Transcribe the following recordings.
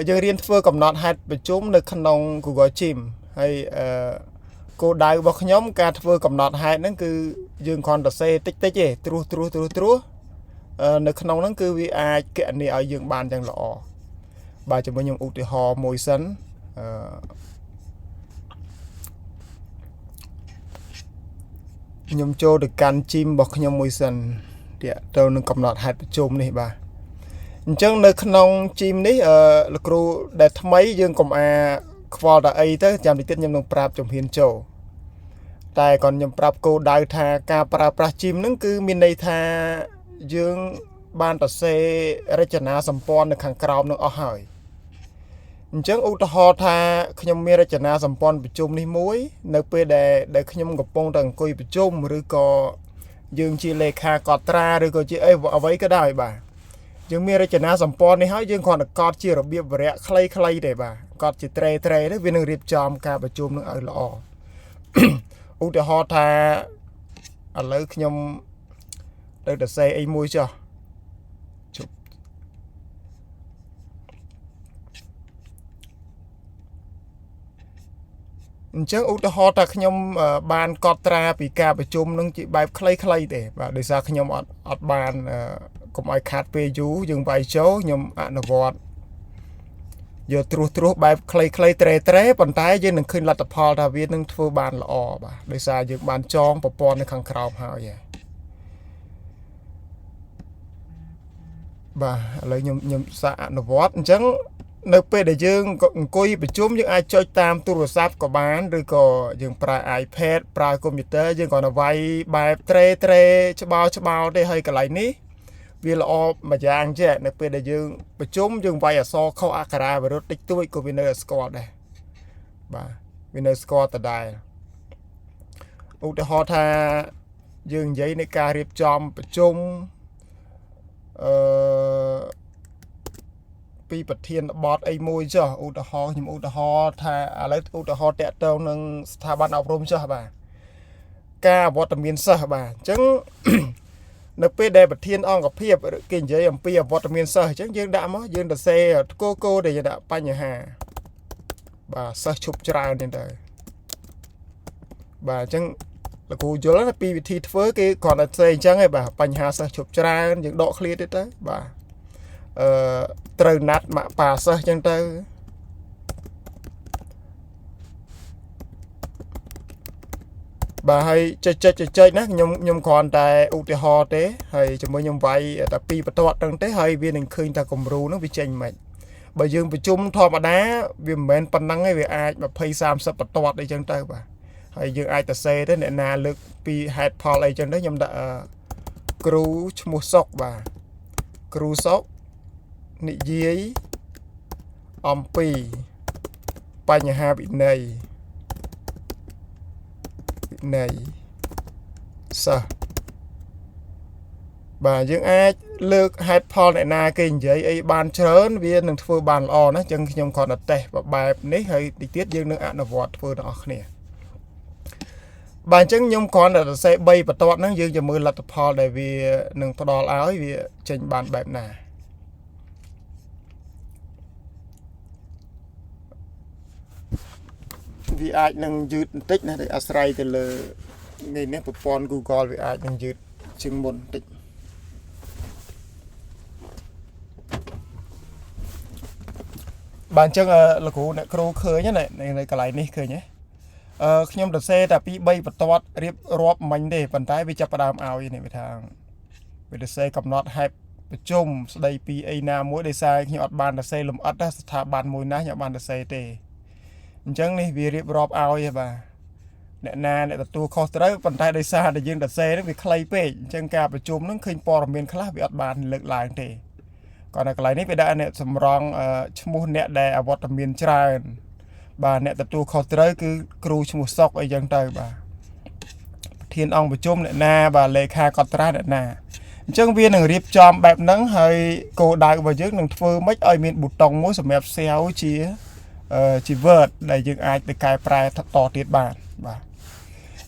យើងរៀនធ្វើកំណត់ហេតុប្រជុំនៅក្នុង Google Gym ហើយគោលដៅរបស់ខ្ញុំការធ្វើកំណត់ហេតុហ្នឹងគឺយើងគ្រាន់តែសេតិចតិចទេត្រួសនៅក្នុងហ្នឹងគឺវាអាចគណនាឲ្យយើងបានយ៉ាងល្អបាទជាមួយខ្ញុំឧទាហរណ៍មួយសិនខ្ញុំចូលទៅកាន់ Gym របស់ខ្ញុំមួយសិនទាក់ទងនឹងកំណត់ហេតុប្រជុំនេះបាទអញ្ចឹងនៅក្នុង Gym នេះលោកគ្រូដែលថ្មីយើងកុំខ្វល់តែអីទៅចាំតិចទៀតខ្ញុំនឹងប្រាប់ជំហានចូលតែcònខ្ញុំប្រាប់គោលដៅថាការប្រើប្រាស់ Gym ហ្នឹងគឺមានន័យថាយើងបានសរសេររចនាសម្ព័ន្ធនៅខាងក្រោមនឹងអស់ហើយអញ្ចឹងឧទាហរណ៍ថាខ្ញុំមានរចនាសម្ព័ន្ធប្រជុំនេះមួយនៅពេលដែលខ្ញុំកំពុងតែអង្គុយប្រជុំឬក៏យើងជាលេខាកត់ត្រាឬក៏ជាអ្វីក៏ដោយបាទយើងមានរចនាសម្ព័ន្ធនេះហើយយើងគ្រាន់តែកត់ជារបៀបវរៈខ្លីៗទេបាទកត់ជាត្រេទៅវានឹងរៀបចំការប្រជុំនឹងឲ្យល្អឧទាហរណ៍ថាឥឡូវខ្ញុំទៅសរសេរអីមួយចុះជប់អញ្ចឹងឧទាហរណ៍ថាខ្ញុំបានកត់ត្រាពីការប្រជុំនឹងជាបែបខ្លីៗទេបាទដោយសារខ្ញុំអត់បានកុំឲ្យខាតពេលយូរយើងវាយចូលខ្ញុំអនុវត្តយកត្រួសបែបខ្លីៗត្រេប៉ុន្តែយើងនឹងឃើញលទ្ធផលថាវានឹងធ្វើបានល្អបាទដោយសារយើងបានចងប្រព័ន្ធនៅខាងក្រោមហើយបាទឥឡូវខ្ញុំសាកអនុវត្តអញ្ចឹងនៅពេលដែលយើងអង្គុយប្រជុំយើងអាចចុចតាមទូរស័ព្ទក៏បានឬក៏យើងប្រើ iPad ប្រើកុំព្យូទ័រយើងគ្រាន់តែវាយបែបត្រេច្បោទេហើយកន្លែងនេះវាល្អមួយយ៉ាងចេះនៅពេលដែលយើងប្រជុំយើងវាយអក្សរខុសអក្ខរាវិរុទ្ធតិចតួចក៏វានៅស្គាល់ដែរបាទវានៅស្គាល់ដដែលឧទាហរណ៍ថាយើងនិយាយនៃការរៀបចំប្រជុំពីប្រធានបទអីមួយចុះឧទាហរណ៍ខ្ញុំឧទាហរណ៍ថាឥឡូវឧទាហរណ៍តាក់ទងនឹងស្ថាប័នអប់រំចុះបាទការអវត្តមានសិស្សបាទអញ្ចឹងនៅពេលដែលប្រធានអង្គភាពគេនិយាយអំពីអវត្តមានសិស្សអញ្ចឹងយើងដាក់មកយើងទៅសេគោដែលយើងដាក់បញ្ហាបាទសិស្សឈប់ច្រើនទេទៅបាទអញ្ចឹងលោកគ្រូយល់ពីវិធីធ្វើគេគ្រាន់តែសេអញ្ចឹងឯងបាទបញ្ហាសិស្សឈប់ច្រើនយើងដកឃ្លាទៀតទៅបាទត្រូវណាត់ម៉ាក់ប៉ាសិស្សអញ្ចឹងទៅបាទហើយចុចណាខ្ញុំគ្រាន់តែឧទាហរណ៍ទេហើយជាមួយខ្ញុំវាយតែពីបន្ទាត់ហ្នឹងទេហើយវានឹងឃើញថាគំរូហ្នឹងវាចេញមិនបើយើងប្រជុំធម្មតាវាមិនមែនប៉ុណ្ណឹងទេវាអាច20 30បន្ទាត់អីចឹងទៅបាទហើយយើងអាចទៅសេទៅអ្នកណាលើកពីហេតុផលអីចឹងទៅខ្ញុំដាក់គ្រូឈ្មោះសុកបាទគ្រូសុកនិយាយអំពីបញ្ហាវិន័យសិស្សបាទយើងអាចលើកហេតុផលអ្នកណាគេនិយាយអីបានច្រើនវានឹងធ្វើបានល្អណាស់ចឹងខ្ញុំគ្រាន់តែតេស្តបែបនេះហើយតិចទៀតយើងនឹងអនុវត្តធ្វើទាំងអស់គ្នាបាទអញ្ចឹងខ្ញុំគ្រាន់តែសរសេរ3បន្ទាត់ហ្នឹងយើងจะមើលលទ្ធផលដែលវានឹងផ្ដល់ឲ្យវាចេញបានបែបណាវាអាចនឹងយឺតបន្តិចណាដោយអាស្រ័យទៅលើនេះប្រព័ន្ធ Google វាអាចនឹងយឺតជាងមុនបន្តិចបាទអញ្ចឹងលោកគ្រូអ្នកគ្រូឃើញណានៅកន្លែងនេះឃើញទេខ្ញុំសរសេរតែពី3បន្ទាត់រៀបរាប់មិញទេប៉ុន្តែវាចាប់ផ្ដើមឲ្យនេះវាថាវាសរសេរកំណត់ហេតុប្រជុំស្ដីពីអីណាមួយដោយសារខ្ញុំអត់បានសរសេរលម្អិតស្ថាប័នមួយណាខ្ញុំបានសរសេរទេអញ្ចឹងនេះវារៀបរាប់ឲ្យបាទអ្នកណាអ្នកទទួលខុសត្រូវប៉ុន្តែដោយសារតែយើងសរសេរនេះវាខ្លីពេកអញ្ចឹងការប្រជុំនឹងឃើញព័ត៌មានខ្លះវាអត់បានលើកឡើងទេគាត់នៅកន្លែងនេះវាដាក់អ្នកសម្រងឈ្មោះអ្នកដែលអវត្តមានច្រើនបាទអ្នកទទួលខុសត្រូវគឺគ្រូឈ្មោះសុកអីចឹងទៅបាទប្រធានអង្គប្រជុំអ្នកណាបាទលេខាកត់ត្រាអ្នកណាអញ្ចឹងវានឹងរៀបចំបែបហ្នឹងហើយគោលដៅរបស់យើងនឹងធ្វើម៉េចឲ្យមានប៊ូតុងមួយសម្រាប់សេវជា Word ដែលយើងអាចទៅកែប្រែតទៀតបានបាទ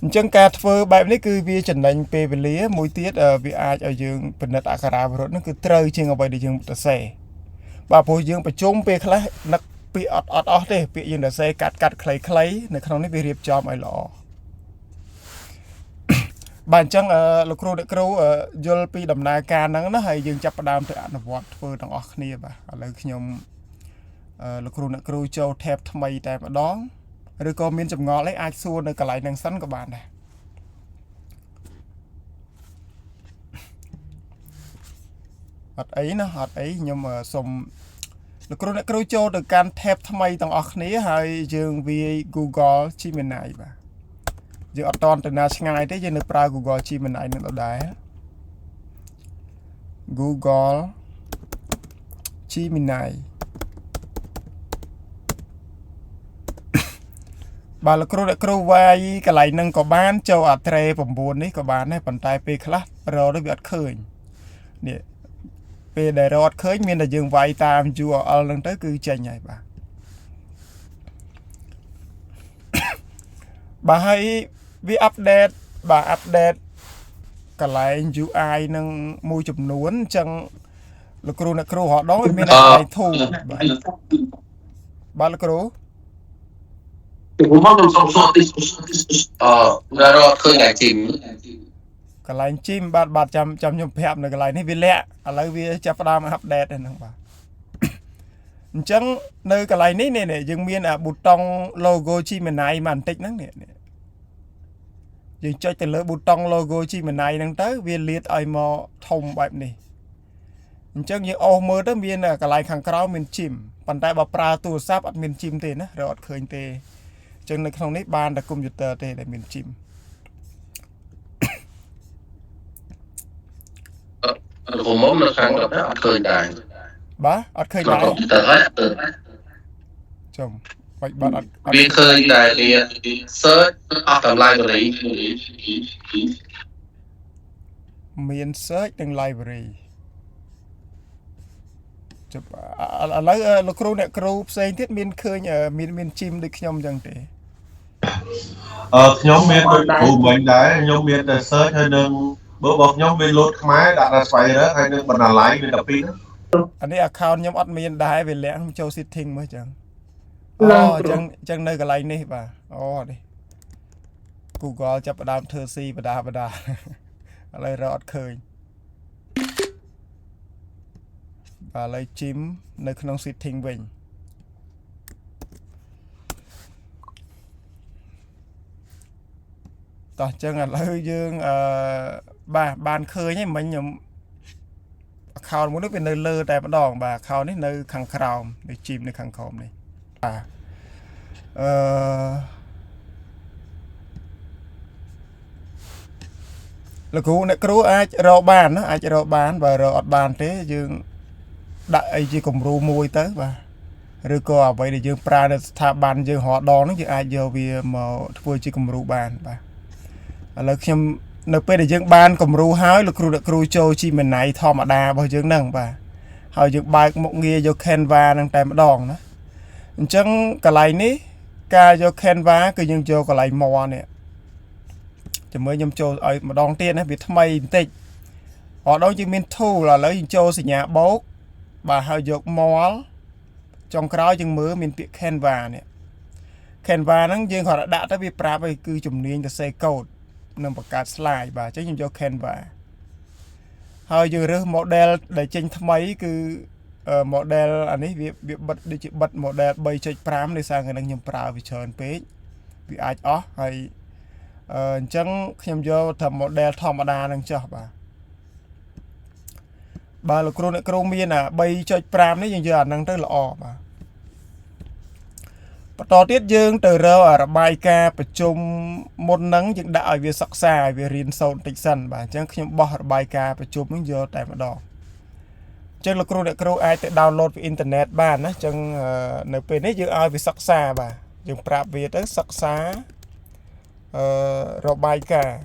អញ្ចឹងការធ្វើបែបនេះគឺវាចំណេញពេលវេលាមួយទៀតវាអាចឲ្យយើងពិនិត្យអក្ខរាវិរុទ្ធហ្នឹងគឺត្រូវជាងអ្វីដែលយើងសរសេរ bà bố dương bà chung bê khá nắc bị ọt thế bị dương đã xe cắt khlây nơi không này bị riệp cho mọi lọ bạn chẳng lục rô đợi kêu dôl pi đầm na ca nắng nó hay dương chắp đam tới ăn vọt vừa đang ọt nia bà lấy nhom lục rô đợi kêu châu thép tham mây tại mà đó rồi có miên chụp ngõ lấy ai xua nơi cả lại năng sẵn của bạn này hạt ấy nó hạt ấy nhưng mà xong lục rô đợi kêu châu được can thép tham mây đang ọt nia hay dương vì Google Gemini bà giờ ở toàn từ nào ngay thế giờ nước pra Google Gemini nó đài Google Gemini bà là kêu vay cái lại nâng có bán châu ở tre phẩm buồn đấy có bán đấy bàn tay pe class rồi nó bị ắt khơi nè pe để rồi ắt khơi miền là dừng vay tam chùa ở lần tới cứ chạy nhảy bà hay vi update bà update cái lại UI nâng môi chụp nuốn chẳng là kêu họ đó miền này thu bà là kêuผมว่ามันส่งแล้วเราเคยไงจิม cái lại chim bà chăm nhung phép này cái lại này vi lẹ lại vi chắp đam update này nè bà chẳng nơi cái lại này dừng miền bút tông logo Gemini màn tích nắng nè dừng cho từ lỡ bút tông logo Gemini nắng tới viên liệt ai mò thông bài này chẳng như ô mơ đó miền cái lại khang cáo miền chim bàn tay bà pra tu sáp ở miền chim thế nè rồi khơi thế chẳng nơi không nít ban là computer thế để miền chimผมว่ามันครั้งแบบนั้นเคยได้ bà ở khơi เรา lại คอมพิวเตอร์ให้ chồng vậy bạn ở มีเคยได้เรียนเซิร์ชออกกับไลบรารี miền search từng library chụp lấy lục rô nè kêu xây thiết miền khơi miền chim được nhom chẳng thế nhóm miền của mình đấy nhóm miền là search hay đừng bữa bọc nhóm miền lốt máy đã là xoay đó hay đừng bật là lái miền tập pin anh ấy account nhóm admin đài về lẽ không cho setting mới chẳng chẳng nơi cái này bà đi Google chụp đam thơ si bà đà lấy rót khơi và lấy chim nơi không setting mình tao chẳng là lấy dương bàn khơi nhé mình nhầm account muốn nước bên nơi lơ tại bắt đòn bà account đấy nơi khang khao để chim nơi khang khom này là cú này cú ai rau bàn nó ai rau bàn và rau bàn thế dương đại chỉ cùng ru môi tới bà rồi có vậy để dương pra được thà bàn dương họ đo nó dương ai giờ vì mà vui chỉ cùng ru bàn bà là khi nơi bây để dương ban cùng ru hái là cú châu chi mình này thò mà đa bao dương nâng bà hỏi dương bài một nghề vô Canva đang tìm đòn đó chẳng cái này ní ca vô Canva cứ dương châu cái này mò nè chỉ mới nhầm châu ở mà đòn tiền á vì tham mây tịch họ đó chỉ miền thu là lấy châu sẽ nhà bố bà hơi dọc mò trong cái đó dương mới miền tiệm Canva nè Canva nó dương họ đã tới việc pra về cứ chùm niên cho xe code nằm bậc cát slide bà chứ nhầm cho Canva hơi dương rước model để trên tham mấy cứ model anh ấy việc bật đi chỉ bật model bay chơi pram để sang người đang nhầm pra vì chơi page vì ai ó hay chẳng nhầm vô thầm model thom đa đang cho bà là kêu miên bay chơi pram đấy giờ năng tới là bà to tiết dương từ rau ở bài caประชุม môn nắng những đạo về sắc xa về riêng sâu tịch sân bà chẳng nhầm bỏ bài caประชุมnhững giờ tại mà đỏ chẳng là kêu ai tự download về internet bà nó chẳng nơi bên đấy dương ai về sắc xa bà dương prap về tới sắc xa rau bài ca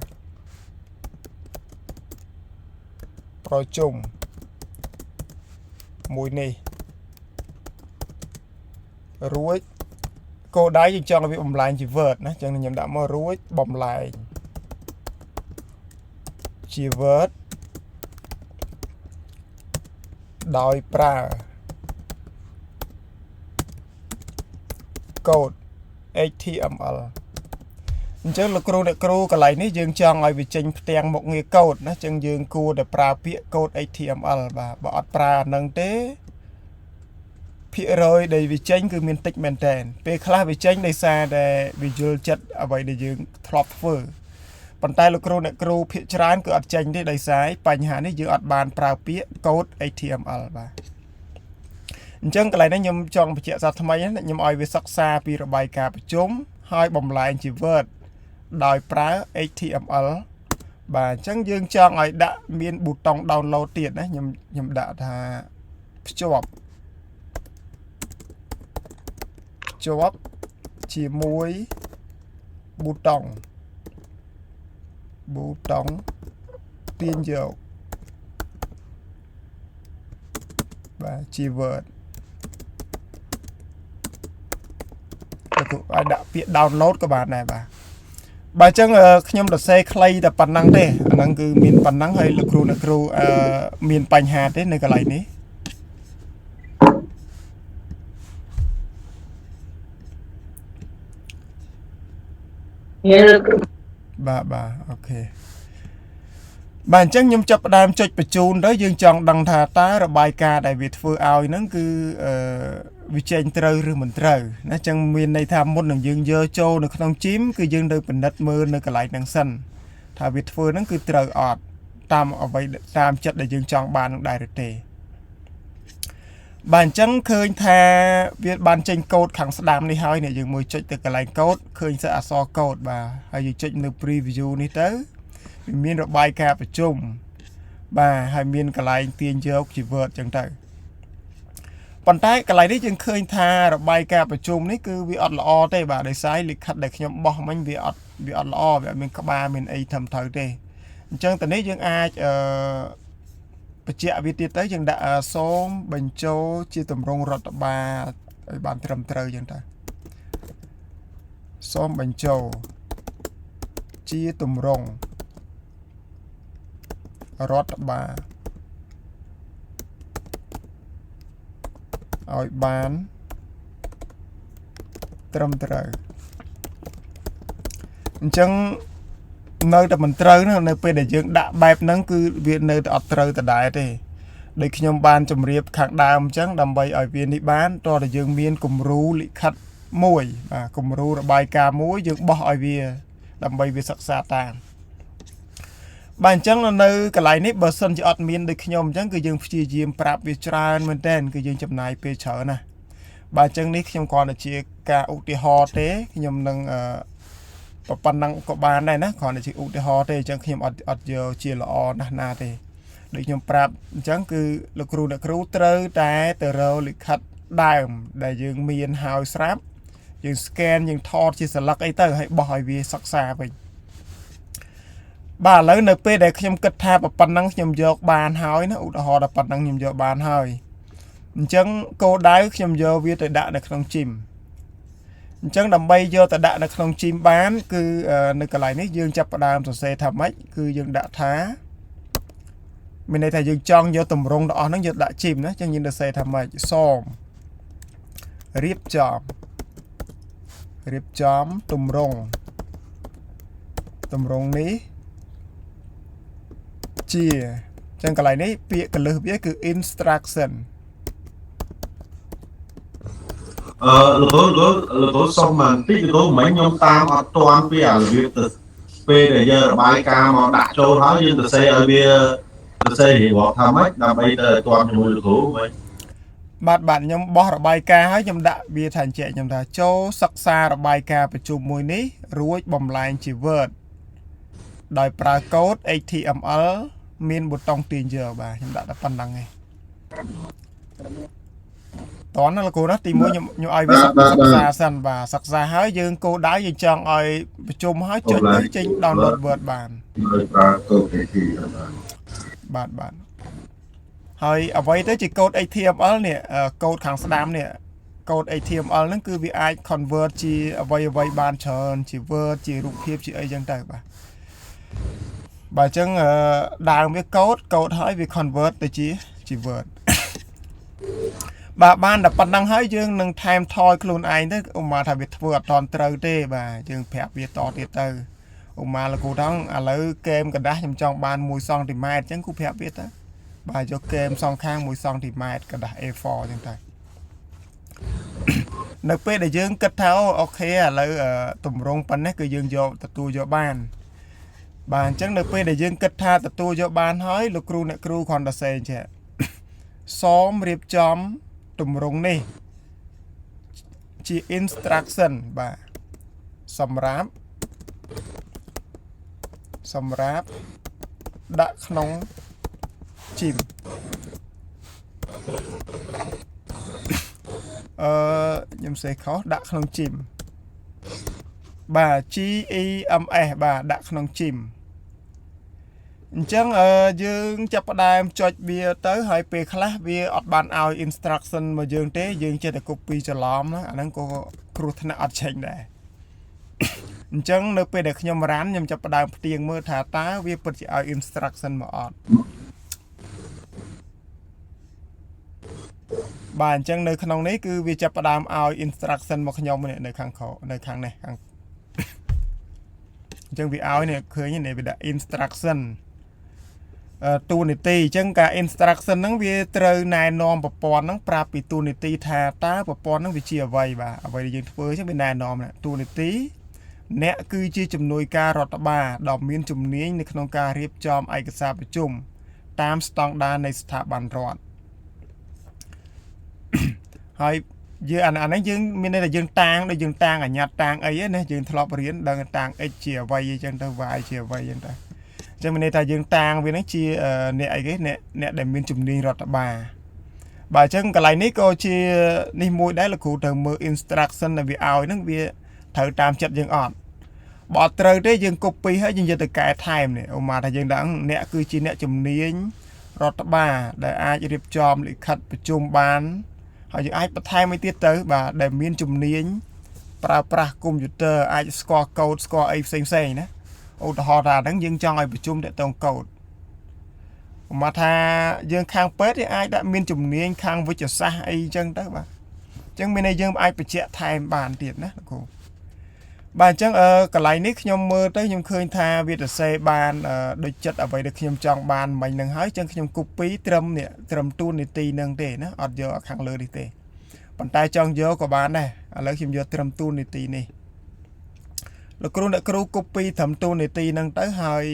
ประชุม mùi này ruồi cô đáy cho bị bầm lại chỉ vợt nó chẳng nhầm đã mơ ruồi bầm lại chỉ vợt đòi pra code HTML អញ្ចឹងលោកគ្រូអ្នកគ្រូកន្លែងនេះយើងចង់ឲ្យវាចេញផ្ទាំងមុខងារកូដណាអញ្ចឹងយើងគួរតែប្រើពាក្យ code HTML បាទបើអត់ប្រើអាហ្នឹងទេភាគរយដែលវាចេញគឺមានតិចមែនតើពេលខ្លះវាចេញដោយសារតែវាយល់ចិត្តអ្វីដែលយើងធ្លាប់ធ្វើប៉ុន្តែលោកគ្រូអ្នកគ្រូភាគច្រើនគឺអត់ចេញទេដោយសារបញ្ហានេះយើងអត់បានប្រើពាក្យ code HTML បាទអញ្ចឹងកន្លែងនេះខ្ញុំចង់បញ្ជាក់សាថ្មីខ្ញុំឲ្យវាសិក្សាពីរបាយការណ៍ប្រជុំហើយបំលែងជា Word ដោយប្រើ HTML បាទអញ្ចឹងយើងចង់ឲ្យដាក់មានប៊ូតុង download ទៀតណាខ្ញុំដាក់ថាភ្ជាប់ជាមួយប៊ូតុងទាញយកបាទជា Word ឲ្យដាក់ពាក្យ download ក៏បានដែរបាទបើអញ្ចឹងខ្ញុំសរសេរខ្លីតែប៉ុណ្ណឹងទេអាហ្នឹងគឺមានប៉ុណ្ណឹងហើយលោកគ្រូអ្នកគ្រូមានបញ្ហាទេនៅកន្លែងនេះបាទអូខេបាទអញ្ចឹងខ្ញុំចាប់ផ្ដើមចុចបញ្ជូនទៅយើងចង់ដឹងថាតើរបាយការណ៍ដែលវាធ្វើឲ្យហ្នឹងគឺវាចេញត្រូវឬមិនត្រូវណាអញ្ចឹងមានន័យថាមុននឹងយើងយកចូលនៅក្នុងជីមគឺយើងទៅពិនិត្យមើលនៅកន្លែងហ្នឹងសិនថាវាធ្វើហ្នឹងគឺត្រូវអត់តាមអ្វីតាមចិត្តដែលយើងចង់បាននឹងដែរឬទេបាទអញ្ចឹងឃើញថាវាបានចេញកូដខាងស្ដាំនេះហើយនេះយើងមើលចុចទៅកន្លែងកូដឃើញអក្សរកូដបាទហើយយើងចុចនៅ preview នេះទៅវាមានរបាយការណ៍ប្រជុំបាទហើយមានកន្លែងទាញយកជា Word អញ្ចឹងទៅប៉ុន្តែកន្លែងនេះយើងឃើញថារបាយការណ៍ប្រជុំនេះគឺវាអត់ល្អទេបាទដោយសារលិខិតដែលខ្ញុំបោះមិញវាអត់ល្អវាអត់មានក្បាលមានអីធំត្រូវទេអញ្ចឹងតនេះយើងអាចបញ្ជាក់វាទៀតទៅយើងដាក់សូមបញ្ចូលជាទម្រង់រដ្ឋបាលឲ្យបានត្រឹមត្រូវអញ្ចឹងទៅសូមបញ្ចូលជាទម្រង់រដ្ឋបាលឲ្យបានត្រឹមត្រូវអញ្ចឹងនៅតែមិនត្រូវនៅពេលដែលយើងដាក់បែបហ្នឹងគឺវានៅតែអត់ត្រូវដដែលទេដោយខ្ញុំបានជម្រាបខាងដើមអញ្ចឹងដើម្បីឲ្យវានេះបានតើយើងមានគំរូលិខិតមួយបាទគំរូរបាយការណ៍មួយយើងបោះឲ្យវាដើម្បីវាសិក្សាតាមបាទអញ្ចឹងនៅកន្លែងនេះបើសិនជាអត់មានដូចខ្ញុំអញ្ចឹងគឺយើងព្យាយាមប្រាប់វាច្រើនមែនតើគឺយើងចំណាយពេលច្រើនណាបាទអញ្ចឹងនេះខ្ញុំគ្រាន់តែជាការឧទាហរណ៍ទេខ្ញុំនឹងប៉ុណ្ណឹងក៏បានដែរណាគ្រាន់តែជាឧទាហរណ៍ទេអញ្ចឹងខ្ញុំអត់យកជាល្អណាស់ណាទេដូចខ្ញុំប្រាប់អញ្ចឹងគឺលោកគ្រូអ្នកគ្រូត្រូវតែទៅរកលិខិតដើមដែលយើងមានហើយស្រាប់យើង scan យើងថតជាស្លឹកអីទៅហើយបោះឲ្យវាសិក្សាវិញបាទឥឡូវនៅពេលដែលខ្ញុំគិតថាប៉ុណ្ណឹងខ្ញុំយកបានហើយណាឧទាហរណ៍ដល់ប៉ុណ្ណឹងខ្ញុំយកបានហើយអញ្ចឹងគោលដៅខ្ញុំយកវាទៅដាក់នៅក្នុងជីមអញ្ចឹងដើម្បីយកទៅដាក់នៅក្នុងជីមបានគឺនៅកន្លែងនេះយើងចាប់ផ្ដើមសរសេរថាម៉េចគឺយើងដាក់ថាមានន័យថាយើងចង់យកតម្រងទាំងអស់ហ្នឹងយកដាក់ជីមណាអញ្ចឹងយើងសរសេរថាម៉េចសូមរៀបចំតម្រងនេះជាអញ្ចឹងកន្លែងនេះពាក្យកលឹះវាគឺ instruction លោកសុំបន្តិចលោកមិញខ្ញុំតាមអត់ទាន់ពីអារបៀបទៅពេលដែលយើងរបាយការណ៍មកដាក់ចូលហើយយើងទៅសេឲ្យវាទៅសេរៀបរាប់ថាម៉េចដើម្បីទៅទាន់ជាមួយលោកគ្រូវិញបាទខ្ញុំបោះរបាយការណ៍ហើយខ្ញុំដាក់វាថាអញ្ចឹងខ្ញុំថាចូលសិក្សារបាយការណ៍ប្រជុំមួយនេះរួចបំលែងជា Word ដោយប្រើកូដ HTML មានប៊ូតុងទាញយកបាទខ្ញុំដាក់តែប៉ុណ្្នឹងឯងតោះណាលោកគ្រូណាទី1ខ្ញុំឲ្យវាសិក្សាសិនបាទសិក្សាហើយយើងគោលដៅយើងចង់ឲ្យប្រជុំហើយចុចទៅចេញ download Word បានប្រើកូដ HTML បាទហើយអ្វីទៅជាកូដ HTML នេះកូដខាងស្ដាំនេះកូដ HTML ហ្នឹងគឺវាអាច convert ជាអ្វីបានច្រើនជា Word ជារូបភាពជាអីចឹងទៅបាទអញ្ចឹងដើមវាកូដហើយវា convert ទៅជា Word bà ban đã bắt năng hơi dương nâng time thôi luôn ai đó ông mà thà việc vừa toàn trâu tê bà dương phép việc to tiệt tư ông mà là cô đó lấy kem cả đá trong ban mùi son thì mai chẳng cũng phép biết á bà cho kem son khang mùi son thì mai cả đá A4 chẳng tay nước pe để dương cất tháo ok lấy tụm rong pan đấy cứ dương vô tu vô ban bàn chẳng nước pe để dương cất tha tu vô ban hơi lục cru còn đã xây chứ xóm riệp chóm tụm rong này chỉ instruction bà sầm ráp đã nóng chìm nhưng sẽ khó đã nóng chìm bà chi y âm bà đã nóng chìm chẳng dương chấp đàm cho bia tới hơi bề khá bia ọt bàn ao instruction mà dương tế dương chơi để copy cho lắm đó anh đang có cru thân ọt chênh đây chẳng nơi bề để nhom rán nhom chấp đàm tiền mơ thả tá bia bật ao instruction mà ọt bàn chẳng nơi khăn này cứ bia chấp đàm ao instruction mà nhom này nơi khang khổ nơi khang này khang chẳng vì ao này khơi như này bị đã instruction tu nị tì chẳng cả instruction nắng vi trời này nòm bọc pon nắng prap bị tu nị tì thà ta bọc pon nắng vi chia vay bà vậy thì phơi chắc bên này nòm này tu nị tì nè cứ chia chùm nuôi ca rọt bà đọc miên chùm níในក្នុងការរៀបចំឯកសារប្រជុំតាមស្តង់ដារនៃស្ថាប័នរដ្ឋហើយយើងអានេះយើងមានន័យថាយើងតាំងដូចយើងតាំងអាញាត់តាំងអីណាយើងធ្លាប់រៀនដឹងតាំង x ជាអ្វីអញ្ចឹងទៅ y ជាអ្វីអញ្ចឹងទៅចឹងមានន័យថាយើងតាំងវាហ្នឹងជាអ្នកអីគេអ្នកដែលមានជំនាញរដ្ឋបាលបាទអញ្ចឹងកន្លែងនេះក៏ជានេះមួយដែរលោកគ្រូត្រូវមើល instruction ដែលវាឲ្យហ្នឹងវាត្រូវតាមចិត្តយើងអត់បើត្រូវទេយើង copy ហើយយើងយកទៅកែថែមនេះឧមាថាយើងដឹងអ្នកគឺជាអ្នកជំនាញរដ្ឋបាលដែលអាចរៀបចំលិខិតប្រជុំបានហើយយើងអាចបន្ថែមឲ្យទៀតទៅបាទដែលមានជំនាញប្រើប្រាស់កុំព្យូទ័រអាចស្គាល់កូដស្គាល់អីផ្សេងៗណាឧទាហរណ៍ថាហ្នឹងយើងចង់ឲ្យប្រជុំតាក់ទងកូដមកថាយើងខាងពេទ្យអាចដាក់មានជំនាញខាងវិទ្យាសាស្ត្រអីចឹងទៅបាទអញ្ចឹងមានន័យយើងអាចបញ្ជាក់ថែមបានទៀតណាលោកគ្រូបាទអញ្ចឹងកន្លែងនេះខ្ញុំមើលទៅខ្ញុំឃើញថាវាទៅសេបានដូចចិត្តអ្វីដែលខ្ញុំចង់បានមិញហ្នឹងហើយអញ្ចឹងខ្ញុំ copy ត្រឹមនេះត្រឹមទូនីតិហ្នឹងទេណាអត់យកខាងលើនេះទេប៉ុន្តែចង់យកក៏បានដែរឥឡូវខ្ញុំយកត្រឹមទូនីតិនេះលោកគ្រូអ្នកគ្រូ copy ត្រឹមទូនីតិហ្នឹងទៅហើយ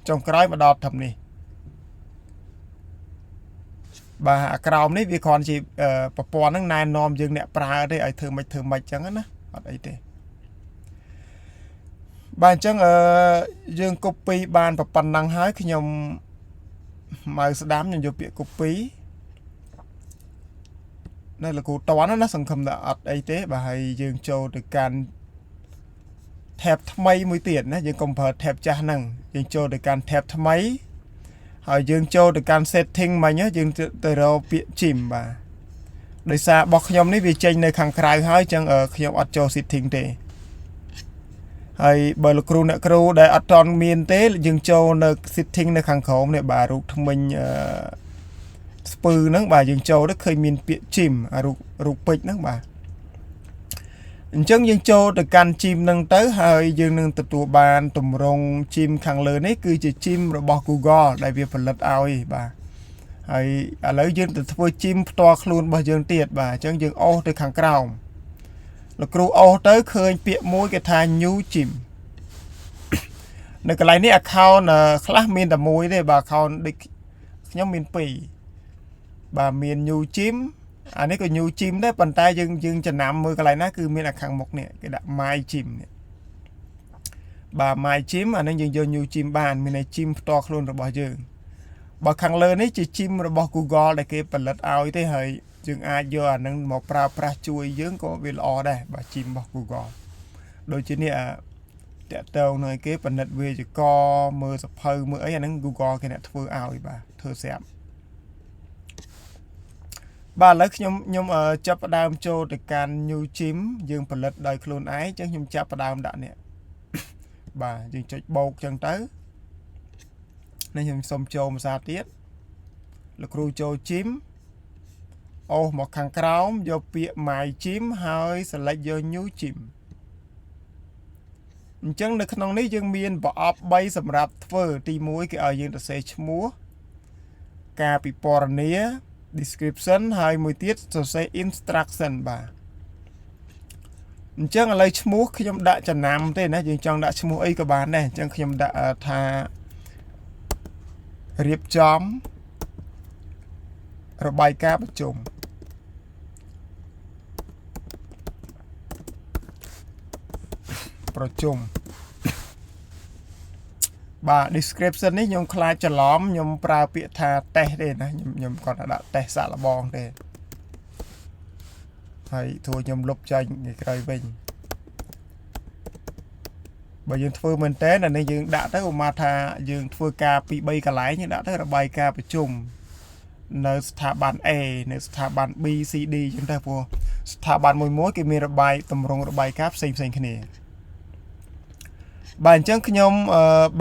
ចុងក្រោយមកដល់ត្រឹមនេះបាទអាក្រោមនេះវាគ្រាន់ជាប្រព័ន្ធហ្នឹងណែនាំយើងអ្នកប្រើទេឲ្យធ្វើមិនអញ្ចឹងណាអត់អីទេបាទអញ្ចឹងយើង copy បានប៉ុណ្ណឹងហើយខ្ញុំមកស្ដាំខ្ញុំយកពាក្យ copy នៅលោកគ្រូតន់ណាសង្ឃឹមថាអត់អីទេបាទហើយយើងចូលទៅកាន់ tab ថ្មីមួយទៀតណាយើងកុំប្រើ tab ចាស់ហ្នឹងយើងចូលទៅកាន់ tab ថ្មីហើយយើងចូលទៅកាន់ setting មិញយើងទៅរកពាក្យ gym បាទដោយសាររបស់ខ្ញុំនេះវាចេញនៅខាងក្រៅហើយអញ្ចឹងខ្ញុំអត់ចូល setting ទេហើយបើលោកគ្រូអ្នកគ្រូដែលអត់តន់មានទេយើងចូលនៅ setting នៅខាងក្រោមនេះបាទរូបថ្មិញស្ពឺហ្នឹងបាទយើងចូលទៅឃើញមានពាក្យ gym រូបពេជ្រហ្នឹងបាទអញ្ចឹងយើងចូលទៅកាន់ gym ហ្នឹងទៅហើយយើងនឹងទទួលបានទម្រង់ gym ខាងលើនេះគឺជា gym របស់ Google ដែលវាផលិតឲ្យបាទហើយឥឡូវយើងទៅធ្វើ gym ផ្ទាល់ខ្លួនរបស់យើងទៀតបាទអញ្ចឹងយើងអូសទៅខាងក្រោមលោកគ្រូអូសទៅឃើញពាក្យមួយគេថា new gym នៅកន្លែងនេះ account ខ្លះមានតែមួយទេបាទ account ដូចខ្ញុំមាន2បាទមាន new gym អានេះក៏ new gym ដែរប៉ុន្តែយើងចំណាំមើលកន្លែងណាគឺមានខាងមុខនេះគេដាក់ my gym នេះបាទ my gym អានេះយើងយក new gym បានមានតែ gym ផ្ទាល់ខ្លួនរបស់យើងបើខាងលើនេះជា gym របស់ Google ដែលគេផលិតឲ្យទេហើយយើងអាចយកអានឹងមកប្រើប្រាស់ជួយយើងក៏វាល្អដែរបាទ gym របស់ Google ដូចជានេះតាក់ទងនៅគេផលិតវាចកមើលសភៅមើលអីអានឹង Google គេអ្នកធ្វើឲ្យបាទធ្វើស្រាប់បាទឥឡូវខ្ញុំចាប់ផ្ដើមចូលទៅកាន់ new gym យើងផលិតដោយខ្លួនឯងអញ្ចឹងខ្ញុំចាប់ផ្ដើមដាក់នេះបាទយើងចុចបូកអញ្ចឹងទៅនេះខ្ញុំសុំចូលភាសាទៀតលោកគ្រូចូល gym អូមកខាងក្រោមយកពាក្យ my gym ហើយ select យក new gym អញ្ចឹងនៅក្នុងនេះយើងមានប្រអប់3សម្រាប់ធ្វើទី1គេឲ្យយើងសរសេរឈ្មោះការពិពណ៌នា description ហើយមួយទៀតសរសេរ instruction បាទអញ្ចឹងឥឡូវឈ្មោះខ្ញុំដាក់ចំណាំទេណាយើងចង់ដាក់ឈ្មោះអីក៏បានដែរអញ្ចឹងខ្ញុំដាក់ថារៀបចំរបាយការណ៍ប្រជុំបាទ description នេះខ្ញុំខ្លាចច្រឡំខ្ញុំប្រើពាក្យថា test ទេណាខ្ញុំគាត់ថាដាក់ test សាក់លបងទេហើយធួខ្ញុំលុបចេញពីក្រោយវិញបើយើងធ្វើមែនតើអានេះយើងដាក់ទៅឧមាថាយើងធ្វើការពី3កន្លែងយើងដាក់ទៅរបាយការណ៍ប្រជុំនៅស្ថាប័ន A នៅស្ថាប័ន B C D អញ្ចឹងទៅព្រោះស្ថាប័នមួយគេមានតម្រងរបាយការណ៍ផ្សេងគ្នាបាទអញ្ចឹងខ្ញុំ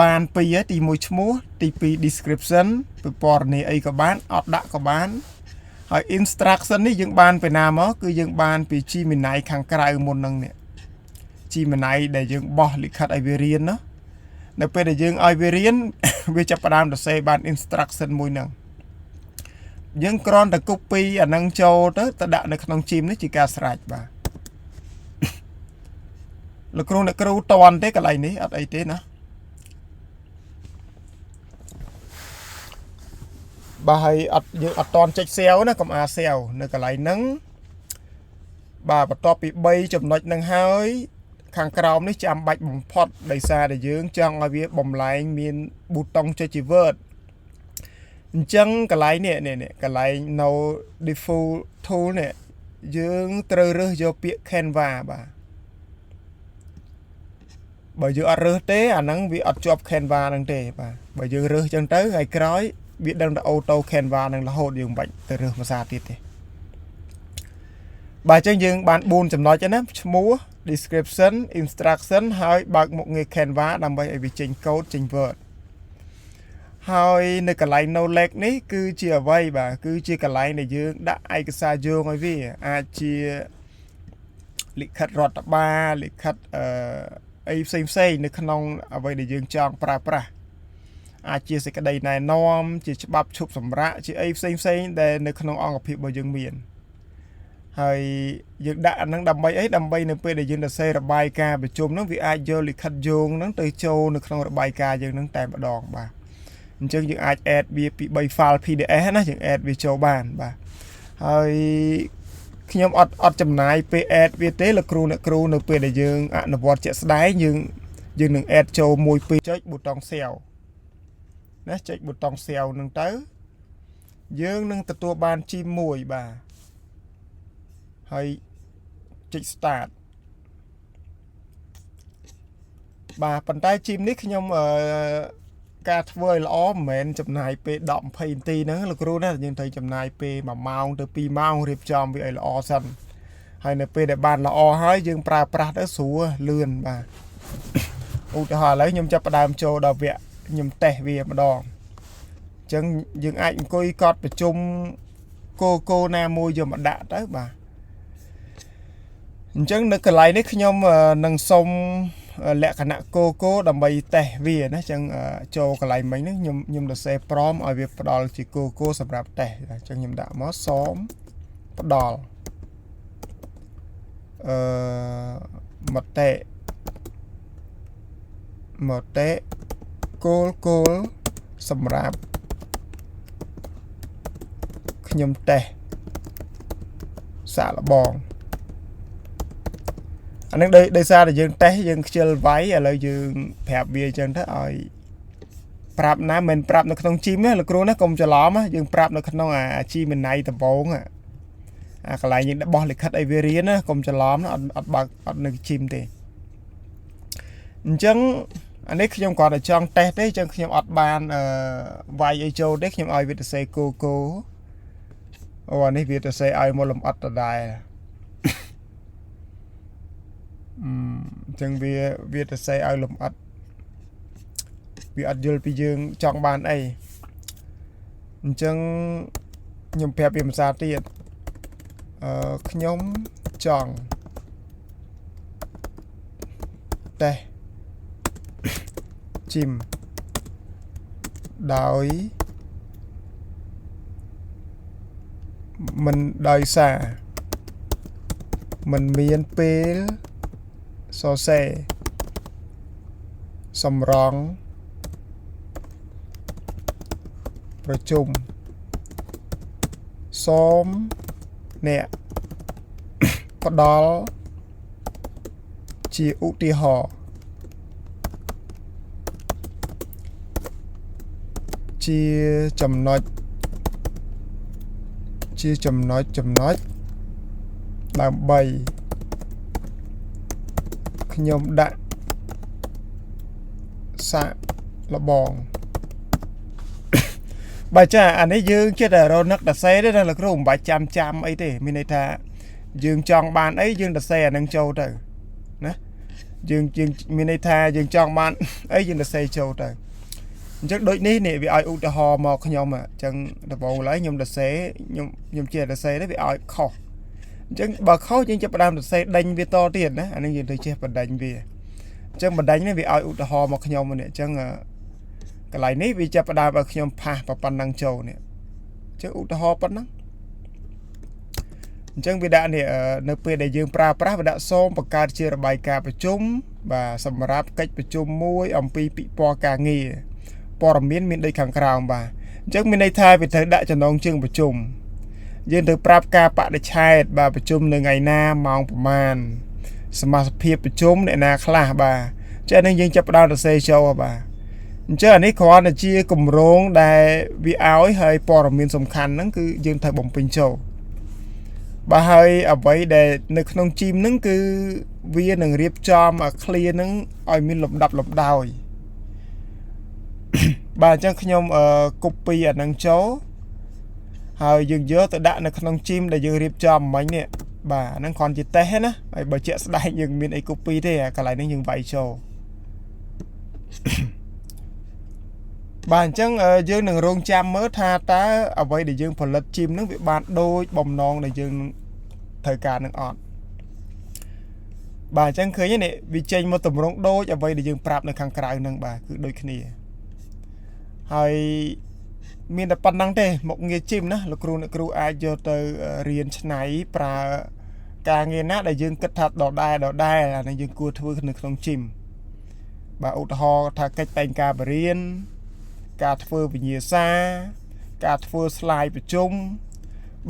បានពីរទី1ឈ្មោះទី2 description ពិពណ៌នាអីក៏បានអត់ដាក់ក៏បានហើយ instruction នេះយើងបានពីណាមកគឺយើងបានពី Gemini ខាងក្រៅមុនហ្នឹងនេះ Gemini ដែលយើងបោះលិខិតឲ្យវារៀនណានៅពេលដែលយើងឲ្យវារៀនវាចាប់ផ្ដើមសរសេរបាន instruction មួយហ្នឹងយើងគ្រាន់តែ copy អាហ្នឹងចូលទៅដាក់នៅក្នុង Gym នេះជាការស្រេចបាទលោកគ្រូអ្នកគ្រូតន់ទេកន្លែងនេះអត់អីទេណាបាទហើយអត់យើងអត់តន់ចុច save ណាកុំអា save នៅកន្លែងហ្នឹងបាទបន្ទាប់ពី3ចំណុចហ្នឹងហើយខាងក្រោមនេះចាំបាច់បំផុតដោយសារតែយើងចង់ឲ្យវាបំលែងមានប៊ូតុងចុចជា Word អញ្ចឹងកន្លែងនេះកន្លែងនៅ default tool នេះយើងត្រូវរើសយកពាក្យ Canva បាទបើយើងអត់រើសទេអាហ្នឹងវាអត់ជាប់ Canva ហ្នឹងទេបាទបើយើងរើសចឹងទៅហើយក្រោយវាដឹងតែ auto Canva ហ្នឹងរហូតយើងមិនបាច់ទៅរើសភាសាទៀតទេបាទអញ្ចឹងយើងបាន4ចំណុចណាឈ្មោះ description instruction ហើយបើកមុខងារ Canva ដើម្បីឲ្យវាចេញ code ចេញ Word ហើយនៅកន្លែង knowledge នេះគឺជាអ្វីបាទគឺជាកន្លែងដែលយើងដាក់ឯកសារយោងឲ្យវាអាចជាលិខិតរដ្ឋបាលលិខិតអីផ្សេងនៅក្នុងអ្វីដែលយើងចង់ប្រើប្រាស់អាចជាសេចក្តីណែនាំជាច្បាប់ឈប់សម្រាកជាអីផ្សេងដែលនៅក្នុងអង្គភាពរបស់យើងមានហើយយើងដាក់អាហ្នឹងដើម្បីអីដើម្បីនៅពេលដែលយើងសរសេររបាយការណ៍ប្រជុំហ្នឹងវាអាចយកលិខិតយោងហ្នឹងទៅចូលនៅក្នុងរបាយការណ៍យើងហ្នឹងតែម្ដងបាទអញ្ចឹងយើងអាច add វាពី3 file PDF ណាយើង add វាចូលបានបាទហើយខ្ញុំអត់ចំណាយពេល add វាទេលោកគ្រូអ្នកគ្រូនៅពេលដែលយើងអនុវត្តជាក់ស្ដែងយើងនឹង add ចូល1 2ចុចប៊ូតុង save ណាចុចប៊ូតុង save ហ្នឹងទៅយើងនឹងទទួលបាន Gym 1បាទហើយចុច start បាទប៉ុន្តែ Gym នេះខ្ញុំការធ្វើឲ្យល្អមិនមែនចំណាយពេល10-20នាទីហ្នឹងលោកគ្រូណាយើងត្រូវចំណាយពេល1ម៉ោងទៅ2ម៉ោងរៀបចំវាឲ្យល្អសិនហើយនៅពេលដែលបានល្អហើយយើងប្រើប្រាស់ទៅស្រួលលឿនបាទឧទាហរណ៍ឥឡូវខ្ញុំចាប់ផ្ដើមចូលដល់វគ្គខ្ញុំតេស្តវាម្ដងអញ្ចឹងយើងអាចអង្គុយកត់ប្រជុំគោណាមួយយកមកដាក់ទៅបាទអញ្ចឹងនៅកន្លែងនេះខ្ញុំនឹងសុំលក្ខណៈគោដើម្បីតេស្តវាណាអញ្ចឹងចូលកន្លែងមិញនេះខ្ញុំសរសេរព្រមឲ្យវាផ្ដល់ជាគោសម្រាប់តេស្តអញ្ចឹងខ្ញុំដាក់មកសមផ្ដល់មតិគោលសម្រាប់ខ្ញុំតេស្តសាកល្បងអានឹងដោយសារតែយើងតេស្តយើងខ្ជិលវាយឥឡូវយើងប្រាប់វាអញ្ចឹងទៅឲ្យប្រាប់ណាមិនប្រាប់នៅក្នុង Gym ណាលោកគ្រូណាកុំច្រឡំណាយើងប្រាប់នៅក្នុងអា Gemini ដំបូងអាកន្លែងយើងបោះលិខិតឲ្យវារៀនណាកុំច្រឡំណាអត់បើកអត់នៅ Gym ទេអញ្ចឹងអានេះខ្ញុំគាត់តែចង់តេស្តទេអញ្ចឹងខ្ញុំអត់បានវាយឲ្យចូលទេខ្ញុំឲ្យវាទៅសេគោអូអានេះវាទៅសេឲ្យមកលំអិតដដែលអញ្ចឹងវាទៅសេឲ្យលំអិតវាអត់យល់ពីយើងចង់បានអីអញ្ចឹងខ្ញុំប្រាប់វាភាសាទៀត ខ្ញុំចង់តេជីមដោយមិនដោយសារមិនមានពេលសរសេរសម្រងប្រជុំសូមអ្នកផ្ដល់ជាឧទាហរណ៍ជាចំណុចដើម្បីខ្ញុំដាក់សាកល្បងបើចាអានេះយើងចិត្តតែរនឹកដសេទេណាលោកគ្រូមិនបាច់ចាំអីទេមានន័យថាយើងចង់បានអីយើងដសេអានឹងចូលទៅណាយើងមានន័យថាយើងចង់បានអីយើងដសេចូលទៅអញ្ចឹងដូចនេះវាឲ្យឧទាហរណ៍មកខ្ញុំអញ្ចឹងដំបូងឡើយខ្ញុំដសេខ្ញុំជាដសេទេវាឲ្យខុសអញ្ចឹងបើខុសយើងចាប់ផ្ដើមដសេដេញវាតទៀតណាអានេះយើងទៅចេះបណ្ដេញវាអញ្ចឹងបណ្ដេញនេះវាឲ្យឧទាហរណ៍មកខ្ញុំនេះអញ្ចឹងកន្លែងនេះវាចាប់ផ្ដើមឲ្យខ្ញុំផាសប៉ុណ្ណឹងចូលនេះអញ្ចឹងឧទាហរណ៍ប៉ុណ្ណឹងអញ្ចឹងវាដាក់នេះនៅពេលដែលយើងប្រើប្រាស់វាដាក់សូមបង្កើតជារបាយការណ៍ប្រជុំបាទសម្រាប់កិច្ចប្រជុំមួយអំពីពិព័រណ៍ការងារព័ត៌មានមានដូចខាងក្រោមបាទអញ្ចឹងមានន័យថាវាត្រូវដាក់ចំណងជើងប្រជុំយើងត្រូវប្រាប់ការបដិឆេទបាទប្រជុំនៅថ្ងៃណាម៉ោងប្រមាណសមាជិកភាពប្រជុំអ្នកណាខ្លះបាទចឹងនេះយើងចាប់ផ្ដើមសរសេរចូលបាទអញ្ចឹងអានេះគ្រាន់តែជាគម្រោងដែលវាឲ្យហើយព័ត៌មានសំខាន់ហ្នឹងគឺយើងត្រូវបំពេញចូលបាទហើយអ្វីដែលនៅក្នុងជីមហ្នឹងគឺវានឹងរៀបចំអា clear ហ្នឹងឲ្យមានលំដាប់លំដោយបាទអញ្ចឹងខ្ញុំ copy អាហ្នឹងចូលហើយយើងយកទៅដាក់នៅក្នុងជីមដែលយើងរៀបចំមិញនេះបាទអាហ្នឹងគ្រាន់ជាតេស្តណាហើយបើជាក់ស្ដែងយើងមានអី copy ទេអាកន្លែងនេះយើងវាយចូលបាទអញ្ចឹងយើងនឹងរងចាំមើលថាតើអ្វីដែលយើងផលិតជីមហ្នឹងវាបានដូចបំណងដែលយើងត្រូវការនឹងអត់បាទអញ្ចឹងឃើញនេះវាចេញមកតម្រង់ដូចអ្វីដែលយើងប្រាប់នៅខាងក្រៅហ្នឹងបាទគឺដូចគ្នាហើយមានតែប៉ុណ្្នឹងទេមុខងារជីមណាលោកគ្រូអ្នកគ្រូអាចយកទៅរៀនច្នៃប្រើការងារណាដែលយើងគិតថាដដែលអានេះយើងគួរធ្វើនៅក្នុងជីមបាទឧទាហរណ៍ថាកិច្ចតែងការបរិញ្ញាការធ្វើវិញ្ញាសាការធ្វើ slide ប្រជុំ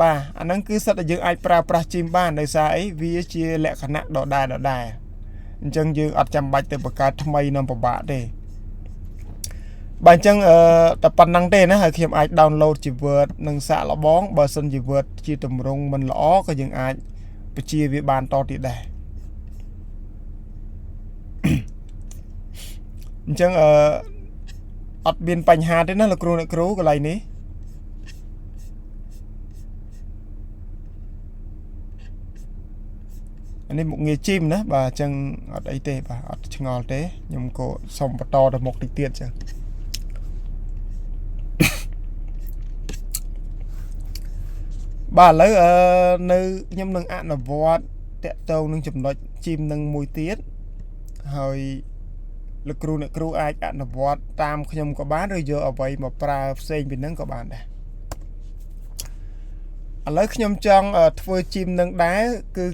បាទអាហ្នឹងគឺសិតតែយើងអាចប្រើប្រាស់ជីមបានដោយសារអីវាជាលក្ខណៈដដែលអញ្ចឹងយើងអត់ចាំបាច់ទៅបង្កើតថ្មីនឹងពិបាកទេបាទអញ្ចឹងតែប៉ុណ្្នឹងទេណាហើយខ្ញុំអាច download ជា Word និងសាកល្បងបើសិនជា Word ជាទម្រង់មិនល្អក៏យើងអាចបញ្ជាវាបានតទៀតដែរអញ្ចឹងអត់មានបញ្ហាទេណាលោកគ្រូអ្នកគ្រូកន្លែងនេះអានេះមុខងារជីមណាបាទអញ្ចឹងអត់អីទេបាទអត់ឆ្ងល់ទេខ្ញុំក៏សុំបន្តទៅមុខតិចទៀតអញ្ចឹងបាទឥឡូវនៅខ្ញុំនឹងអនុវត្តតកតងនឹងចំណុចជីមនឹងមួយទៀតហើយលោកគ្រូអ្នកគ្រូអាចអនុវត្តតាមខ្ញុំក៏បានឬយកអ្វីមកប្រើផ្សេងពីនឹងក៏បានដែរឥឡូវខ្ញុំចង់ធ្វើជីមនឹងដែរគឺ